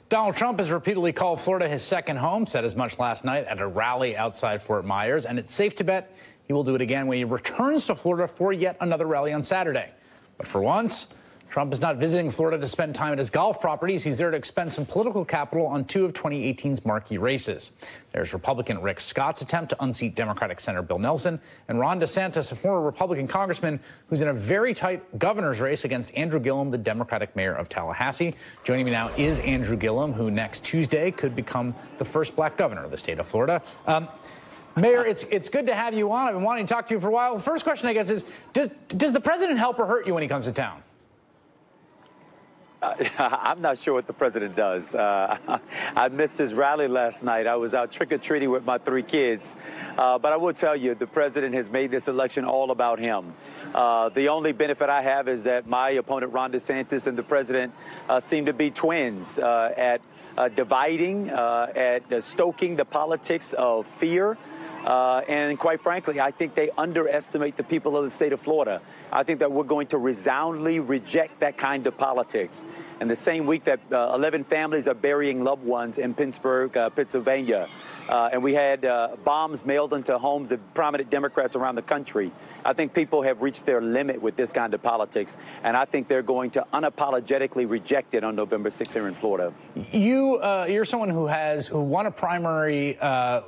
Donald Trump has repeatedly called Florida his second home, said as much last night at a rally outside Fort Myers, and it's safe to bet he will do it again when he returns to Florida for yet another rally on Saturday. But for once, Trump is not visiting Florida to spend time at his golf properties. He's there to expend some political capital on two of 2018's marquee races. There's Republican Rick Scott's attempt to unseat Democratic Senator Bill Nelson, and Ron DeSantis, a former Republican congressman who's in a very tight governor's race against Andrew Gillum, the Democratic mayor of Tallahassee. Joining me now is Andrew Gillum, who next Tuesday could become the first black governor of the state of Florida. Mayor, it's good to have you on. I've been wanting to talk to you for a while. The first question, I guess, is does the president help or hurt you when he comes to town? I'm not sure what the president does. I missed his rally last night. I was out trick-or-treating with my 3 kids. But I will tell you, the president has made this election all about him. The only benefit I have is that my opponent, Ron DeSantis, and the president seem to be twins at dividing, at stoking the politics of fear. And quite frankly, I think they underestimate the people of the state of Florida. I think that we're going to resoundingly reject that kind of politics. And the same week that 11 families are burying loved ones in Pittsburgh, Pennsylvania, and we had bombs mailed into homes of prominent Democrats around the country, I think people have reached their limit with this kind of politics, and I think they're going to unapologetically reject it on November 6th here in Florida. You're someone who won a primary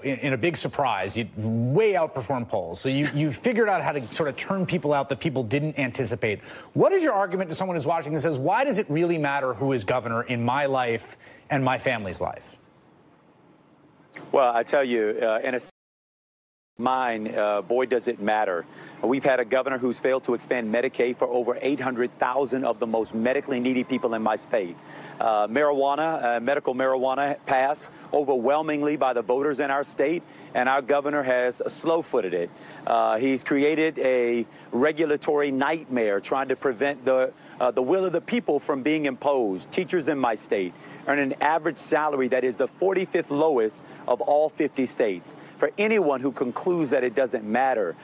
in a big surprise. You way outperformed polls. So you figured out how to sort of turn people out that people didn't anticipate. What is your argument to someone who's watching and says, why does it really matter who is governor in my life and my family's life? Well, I tell you, in a mine, boy, does it matter. We've had a governor who's failed to expand Medicaid for over 800,000 of the most medically needy people in my state. Medical marijuana passed overwhelmingly by the voters in our state, and our governor has slow-footed it. He's created a regulatory nightmare trying to prevent the will of the people from being imposed. Teachers in my state earn an average salary that is the 45th lowest of all 50 states. For anyone who concludes that it doesn't matter,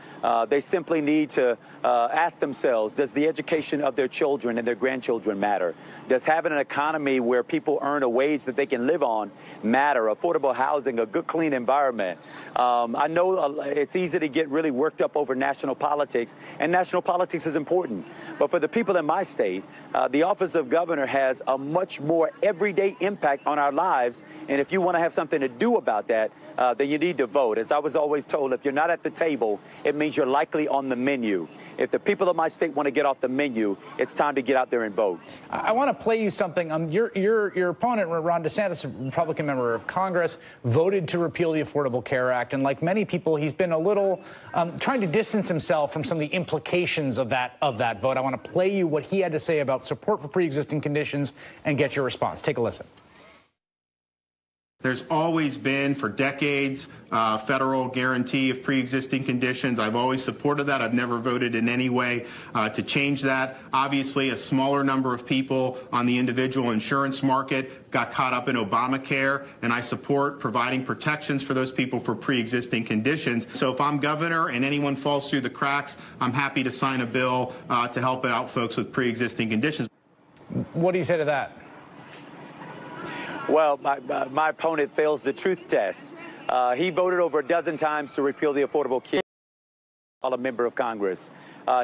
they simply need to ask themselves, does the education of their children and their grandchildren matter? Does having an economy where people earn a wage that they can live on matter? Affordable housing, a good, clean environment. I know it's easy to get really worked up over national politics, and national politics is important. But for the people in my state, the office of governor has a much more everyday impact on our lives. And if you want to have something to do about that, then you need to vote. As I was always told, if you're not at the table, it means you're likely on the menu. If the people of my state want to get off the menu, it's time to get out there and vote. I want to play you something. Your opponent, Ron DeSantis, a Republican member of Congress, voted to repeal the Affordable Care Act. And like many people, he's been a little trying to distance himself from some of the implications of that vote. I want to play you what he had to say about support for pre-existing conditions and get your response. Take a listen. There's always been, for decades, federal guarantee of pre-existing conditions. I've always supported that. I've never voted in any way to change that. Obviously, a smaller number of people on the individual insurance market got caught up in Obamacare, and I support providing protections for those people for pre-existing conditions. So if I'm governor and anyone falls through the cracks, I'm happy to sign a bill to help out folks with pre-existing conditions. What do you say to that? Well, my opponent fails the truth test. He voted over a dozen times to repeal the Affordable Care Act, a member of Congress.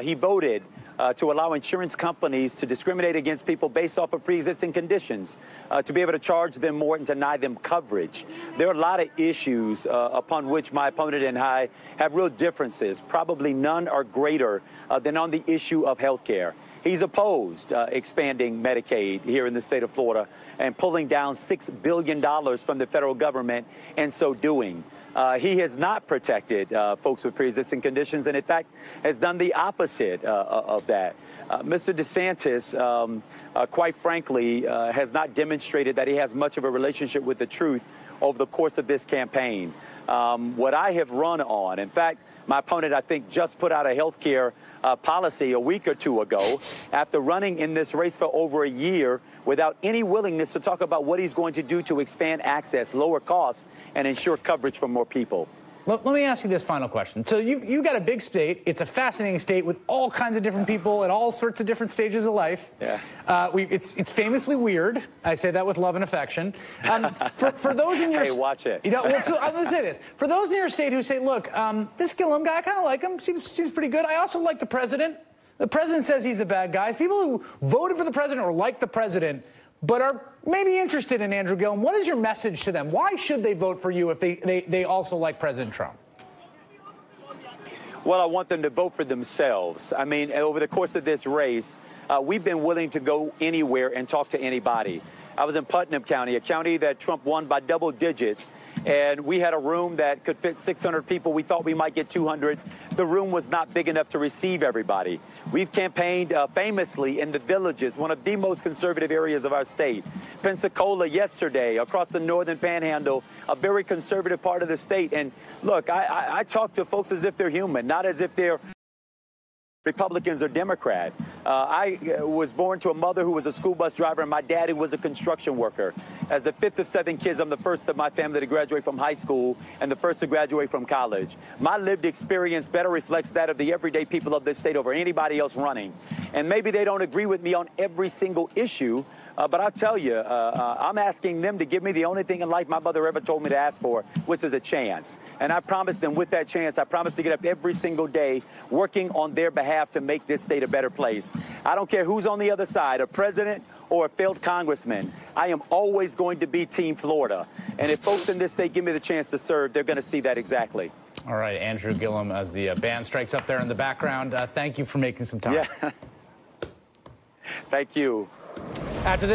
He voted to allow insurance companies to discriminate against people based off of pre-existing conditions, to be able to charge them more and deny them coverage. There are a lot of issues upon which my opponent and I have real differences. Probably none are greater than on the issue of health care. He's opposed expanding Medicaid here in the state of Florida and pulling down $6 billion from the federal government and so doing. He has not protected folks with pre-existing conditions and, in fact, has done the opposite of that. Mr. DeSantis, quite frankly, has not demonstrated that he has much of a relationship with the truth over the course of this campaign. What I have run on, in fact, my opponent, I think, just put out a health care policy a week or two ago after running in this race for over a year without any willingness to talk about what he's going to do to expand access, lower costs, and ensure coverage for more people. Let me ask you this final question. So you've got a big state. It's a fascinating state with all kinds of different people at all sorts of different stages of life. Yeah. It's famously weird. I say that with love and affection. For those in your Hey, watch it. You know, well, so I'm going to say this. For those in your state who say, look, this Gillum guy, I kind of like him. Seems pretty good. I also like the president. The president says he's a bad guy. It's people who voted for the president or like the president but are maybe interested in Andrew Gillum. What is your message to them? Why should they vote for you if they also like President Trump? Well, I want them to vote for themselves. I mean, over the course of this race, we've been willing to go anywhere and talk to anybody. I was in Putnam County, a county that Trump won by double digits, and we had a room that could fit 600 people. We thought we might get 200. The room was not big enough to receive everybody. We've campaigned famously in the Villages, one of the most conservative areas of our state. Pensacola yesterday, across the northern panhandle, a very conservative part of the state. And look, I talk to folks as if they're human, not as if they're Republicans or Democrat. I was born to a mother who was a school bus driver and my daddy was a construction worker. As the fifth of 7 kids, I'm the first of my family to graduate from high school and the first to graduate from college. My lived experience better reflects that of the everyday people of this state over anybody else running. And maybe they don't agree with me on every single issue, but I'll tell you, I'm asking them to give me the only thing in life my mother ever told me to ask for, which is a chance. And I promise them with that chance, I promise to get up every single day working on their behalf to make this state a better place. I don't care who's on the other side, a president or a failed congressman. I am always going to be Team Florida. And if folks in this state give me the chance to serve, they're going to see that exactly. All right, Andrew Gillum, as the band strikes up there in the background, thank you for making some time. Yeah. Thank you. After this